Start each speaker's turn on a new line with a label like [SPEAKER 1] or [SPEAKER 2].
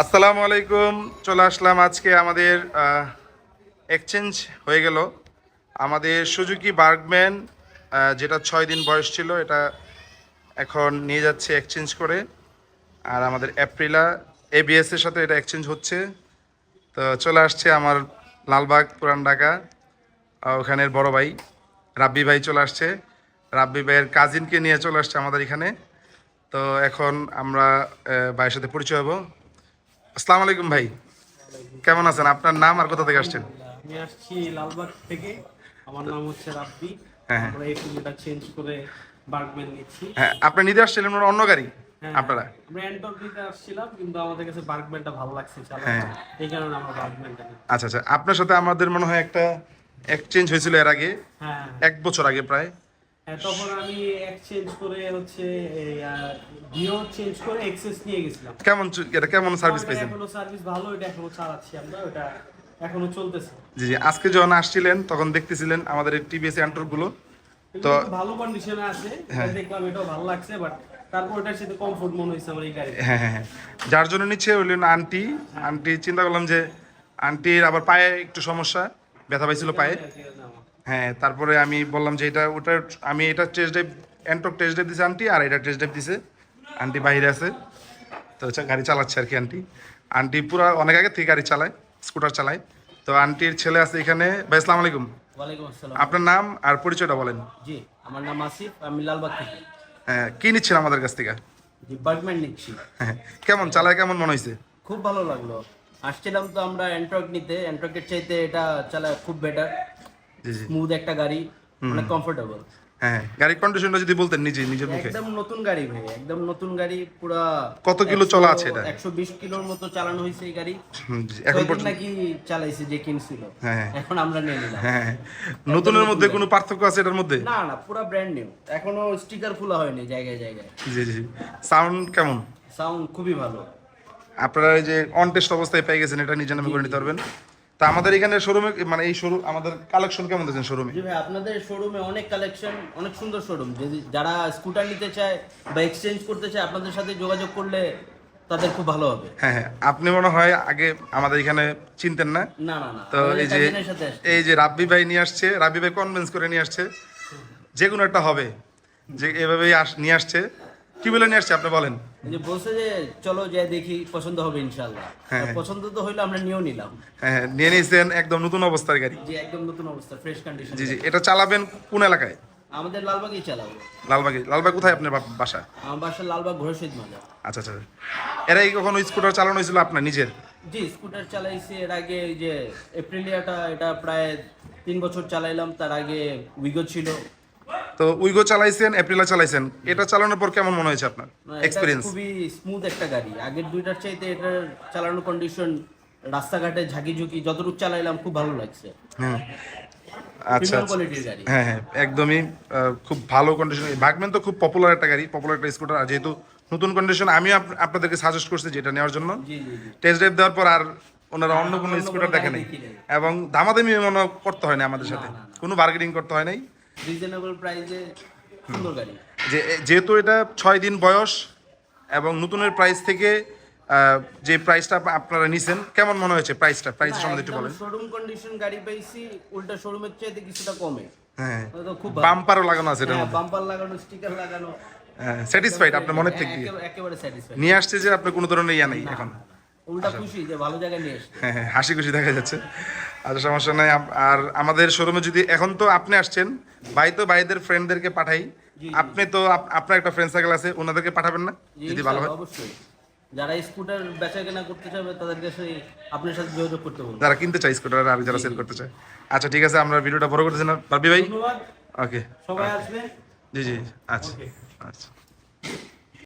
[SPEAKER 1] আসসালামু আলাইকুম। চলে আসলাম আজকে আমাদের এক্সচেঞ্জ হয়ে গেল। আমাদের সুজুকি বার্গম্যান যেটা 6 দিন বয়স ছিল, এটা এখন নিয়ে যাচ্ছে এক্সচেঞ্জ করে। আর আমাদের অ্যাপ্রিলা এবিএস এর সাথে এটা এক্সচেঞ্জ হচ্ছে। তো চলে আসছে আমার লালবাগ পুরান ঢাকা ওখানের বড় ভাই রাব্বি ভাই চলে আসছে। রাব্বি ভাইয়ের কাজিনকে নিয়ে চলে আসছে আমাদের এখানে। তো এখন আমরা ভাইয়ের সাথে পরিচয় হবো। আসসালামু আলাইকুম ভাই, কেমন আছেন? আপনার নাম আর কোথা থেকে আসছেন?
[SPEAKER 2] আমি আসছি লালবাগ থেকে। আমার নাম হচ্ছে রাব্বি।
[SPEAKER 1] হ্যাঁ হ্যাঁ
[SPEAKER 2] আমরা এই পুজোটা চেঞ্জ করে বার্গম্যান নিচ্ছি।
[SPEAKER 1] হ্যাঁ, আপনি নিতে আসছিলেন ওনার অন্য গাড়ি
[SPEAKER 2] হ্যাঁ,
[SPEAKER 1] আপনারা?
[SPEAKER 2] আমরা এন্টক নিতে আসছিলাম, কিন্তু আমাদের কাছে বার্গম্যানটা ভালো লাগছে চালাতে।
[SPEAKER 1] হ্যাঁ।
[SPEAKER 2] এই কারণে আমরা বার্গম্যানটা নিই।
[SPEAKER 1] আচ্ছা আচ্ছা, আপনার সাথে আমাদের মনে হয় একটা এক্সচেঞ্জ হয়েছিল এর আগে,
[SPEAKER 2] হ্যাঁ
[SPEAKER 1] 1 বছর আগে প্রায়।
[SPEAKER 2] হ্যাঁ, তখন আমি এক্সচেঞ্জ করে হচ্ছে ভিও চেঞ্জ করে এক্সেস নিয়ে গেছিলাম।
[SPEAKER 1] এটা কেমন সার্ভিস
[SPEAKER 2] ওটা
[SPEAKER 1] পেয়েছেন?
[SPEAKER 2] এখনো সার্ভিস ভালো, এটা এখনো চালাচ্ছি আমরা, ওটা এখনো চলতেছে।
[SPEAKER 1] জি জি, আজকে যখন আসছিলেন তখন দেখতেছিলেন আমাদের এই টিভিএস অ্যান্টরগুলো। তো
[SPEAKER 2] তো ভালো কন্ডিশনে আছে,
[SPEAKER 1] হ্যাঁ।
[SPEAKER 2] দেখলাম এটাও ভালো লাগছে, বাট তারপর ওটার সাথে কমফোর্ট মনে হয়েছে আমার এই গাড়ি।
[SPEAKER 1] হ্যাঁ হ্যাঁ হ্যাঁ, যার জন্য নিচ্ছে হলেন আন্টি। আন্টি চিন্তা করলাম যে আন্টির আবার পায়ে একটু সমস্যা, ব্যথা পাইছিল পায়ে। হ্যাঁ, তারপরে আমি বললাম যে আমি এটা test drive, Ntorq test drive দিছে আন্টি, আর এটা টেস্ট ড্রাইভ দিছে আন্টি, বাইরে আছে। তো গাড়ি চালাচ্ছে আর কি আন্টি। আন্টি পুরো অনেক আগে থেকে গাড়ি চালায়, স্কুটার চালায়। তো আন্টির ছেলে আছে এখানে। ভাই আসসালামু আলাইকুম,
[SPEAKER 2] ওয়ালাইকুম আসসালাম।
[SPEAKER 1] আপনার নাম আর পরিচয়টা বলেন।
[SPEAKER 2] জি, আমার নাম আসিফ, আমি লালবাগ থেকে।
[SPEAKER 1] হ্যাঁ, কি নিচ্ছেন আমাদের কাছ থেকে?
[SPEAKER 2] জি, বার্গম্যান নিচ্ছি।
[SPEAKER 1] হ্যাঁ, কেমন চালায়, কেমন মনে হয়েছে?
[SPEAKER 2] খুব ভালো লাগলো। আসছিলাম তো আমরা অ্যান্ট্রক নিতে, অ্যান্ট্রকের চাইতে এটা চালায় খুব বেটার।
[SPEAKER 1] জি জি।
[SPEAKER 2] স্মুথ একটা গাড়ি, অনেক কমফোর্টেবল।
[SPEAKER 1] হ্যাঁ, গাড়ির কন্ডিশনটা যদি বলতেন নিজের মুখে।
[SPEAKER 2] একদম নতুন গাড়ি ভাই, একদম নতুন গাড়ি পুরা।
[SPEAKER 1] কত কিলো চলা আছে এটা?
[SPEAKER 2] 120 কিলোর মতো চালানো হয়েছে এই গাড়ি।
[SPEAKER 1] জি, এখন
[SPEAKER 2] 6 দিন
[SPEAKER 1] পর্যন্ত।
[SPEAKER 2] নাকি চালাইছে যে কিনছিল।
[SPEAKER 1] হ্যাঁ
[SPEAKER 2] এখন আমরা নিয়ে নিলাম।
[SPEAKER 1] হ্যাঁ হ্যাঁ। নতুনের মধ্যে কোনো পার্থক্য আছে এটার মধ্যে?
[SPEAKER 2] না না, পুরা ব্র্যান্ড নিউ, এখনো স্টিকার খোলা হয়নি জায়গায় জায়গায়।
[SPEAKER 1] জি জি। সাউন্ড কেমন?
[SPEAKER 2] সাউন্ড খুবই ভালো।
[SPEAKER 1] আপনারা এই যে অন টেস্ট অবস্থায় পেয়ে গেছেন, এটা নিজের নামে করে নিতে পারবেন। তা আমাদের এখানে শোরুমে, মানে এই শোরুম আমাদের কালেকশন কেমন দিয়েছেন শোরুমে?
[SPEAKER 2] জি ভাই, আপনাদের শোরুমে অনেক কালেকশন, অনেক সুন্দর শোরুম। যদি যারা স্কুটার নিতে চায় বা এক্সচেঞ্জ করতে চায়, আপনাদের সাথে যোগাযোগ করলে তাদের খুব ভালো হবে।
[SPEAKER 1] হ্যাঁ হ্যাঁ, আপনি মনে হয় আগে আমাদের এখানে চিনতেন না।
[SPEAKER 2] না না না,
[SPEAKER 1] তো
[SPEAKER 2] আমাদের
[SPEAKER 1] এই যে
[SPEAKER 2] কাজিনের সাথে আসছে।
[SPEAKER 1] রাব্বি ভাই নিয়ে আসছে, রাব্বি ভাই কনভিন্স করে নিয়ে আসছে যে কোনো একটা হবে, যে এভাবেই নিয়ে আসছে। কি বলে নিয়ে আসছে আপনি বলেন?
[SPEAKER 2] এই যে বলছে যে চলো যাই দেখি, পছন্দ হবে ইনশাআল্লাহ।
[SPEAKER 1] হ্যাঁ।
[SPEAKER 2] আর পছন্দ তো হইলো, আমরা নিয়েও নিলাম।
[SPEAKER 1] হ্যাঁ হ্যাঁ, নিয়ে নিয়েছেন একদম নতুন অবস্থার গাড়ি।
[SPEAKER 2] যে একদম নতুন অবস্থা, ফ্রেশ কন্ডিশন।
[SPEAKER 1] জি জি, এটা চালাবেন কোন এলাকায়?
[SPEAKER 2] আমাদের লালবাগই চালাবো।
[SPEAKER 1] লালবাগে। লালবাগ কোথায় আপনার বাসা?
[SPEAKER 2] আমার বাসা লালবাগ ঘোষিত মাজা।
[SPEAKER 1] আচ্ছা আচ্ছা। এর আগে কখনো স্কুটার চালানো হয়েছিল আপনার নিজের?
[SPEAKER 2] জি, স্কুটার চালাইছি এর আগে। এই যে এপ্রিলিয়াটা, এটা প্রায় 3 বছর চালাইলাম। তার আগে উইগো ছিল।
[SPEAKER 1] তো উইগো চালাইছেন, এপ্রিলা চালাইছেন, এটা চালানোর পর কেমন মনে হয়েছে আপনার
[SPEAKER 2] এটা
[SPEAKER 1] এক্সপিরিয়েন্স?
[SPEAKER 2] খুবই স্মুথ একটা গাড়ি। আগের দুইটার চাইতে এটার চালানোর কন্ডিশন, রাস্তাঘাটে ঝাঁকি ঝুঁকি যতটুকু চালাইলাম খুব ভালো লাগছে।
[SPEAKER 1] হ্যাঁ আচ্ছা
[SPEAKER 2] প্রিমিয়াম
[SPEAKER 1] আচ্ছা।
[SPEAKER 2] কোয়ালিটির গাড়ি।
[SPEAKER 1] হ্যাঁ হ্যাঁ, একদমই খুব ভালো কন্ডিশন। বার্গম্যান তো খুব পপুলার একটা গাড়ি, পপুলার একটা স্কুটার। আর যেহেতু নতুন কন্ডিশন, আমি আপনাদেরকে সাজেস্ট করছি যেটা নেওয়ার জন্য।
[SPEAKER 2] জি জি জি।
[SPEAKER 1] টেস্ট ড্রাইভ দেওয়ার পর আর ওনারা অন্য কোনো
[SPEAKER 2] অন্য
[SPEAKER 1] স্কুটার
[SPEAKER 2] কোনো
[SPEAKER 1] দেখে
[SPEAKER 2] গাড়ি
[SPEAKER 1] নাই,
[SPEAKER 2] দেখি নাই।
[SPEAKER 1] এবং দামাদামি মনে করতে হয় না আমাদের সাথে,
[SPEAKER 2] না, না।
[SPEAKER 1] কোনো বার্গেনিং করতে হয় নাই।
[SPEAKER 2] রিজনেবল প্রাইসে সুন্দর গাড়ি।
[SPEAKER 1] যেহেতু এটা 6 দিন বয়স, এবং নতুনের প্রাইস থেকে যে প্রাইসটা আপনারা নিছেন, কেমন মনে হয়েছে প্রাইসটা? প্রাইসের সম্বন্ধে একটু বলেন।
[SPEAKER 2] শোরুম কন্ডিশন গাড়ি পাইছি, উল্টা শোরুমের চাইতে কিছুটা কমে।
[SPEAKER 1] হ্যাঁ,
[SPEAKER 2] এটা তো খুব ভালো।
[SPEAKER 1] বাম্পারও লাগানো আছে এটার
[SPEAKER 2] হ্যাঁ,
[SPEAKER 1] মধ্যে।
[SPEAKER 2] বাম্পার লাগানো, স্টিকার লাগানো।
[SPEAKER 1] স্যাটিসফাইড আপনার মনের থেকে?
[SPEAKER 2] একেবারে স্যাটিসফাইড।
[SPEAKER 1] নিয়ে আসছে যে আপনি কোনো ধরনের ইয়া নেই এখন?
[SPEAKER 2] উল্টা খুশি যে ভালো জায়গায় নিয়ে এসেছে।
[SPEAKER 1] হ্যাঁ হ্যাঁ, হাসি খুশি দেখা যাচ্ছে। আচ্ছা, সমস্যা নাই। আর আমাদের শোরুমে যদি এখন তো আপনি আসছেন, ভাই তো ভাইদের ফ্রেন্ডদেরকে পাঠাই।
[SPEAKER 2] জি,
[SPEAKER 1] আপনি তো আপনার একটা ফ্রেন্ড সার্কেল আছে, ওনাদেরকে পাঠাবেন না যদি ভালো হয়?
[SPEAKER 2] ইনশাআল্লাহ, অবশ্যই। যারা স্কুটার বেচা কেনা করতে চাবে তাদের কাছে আপনার সাথে যোগাযোগ করতে বলবো।
[SPEAKER 1] যারা কিনতে চায় স্কুটার, আর যারা সেল করতে চায়। আচ্ছা ঠিক আছে, আমরা ভিডিওটা বড় করতেছি না রাব্বি ভাই?
[SPEAKER 2] ধন্যবাদ।
[SPEAKER 1] ওকে।
[SPEAKER 2] সবাই আসবে।
[SPEAKER 1] জি জি। আচ্ছা
[SPEAKER 2] ওকে।
[SPEAKER 1] আচ্ছা।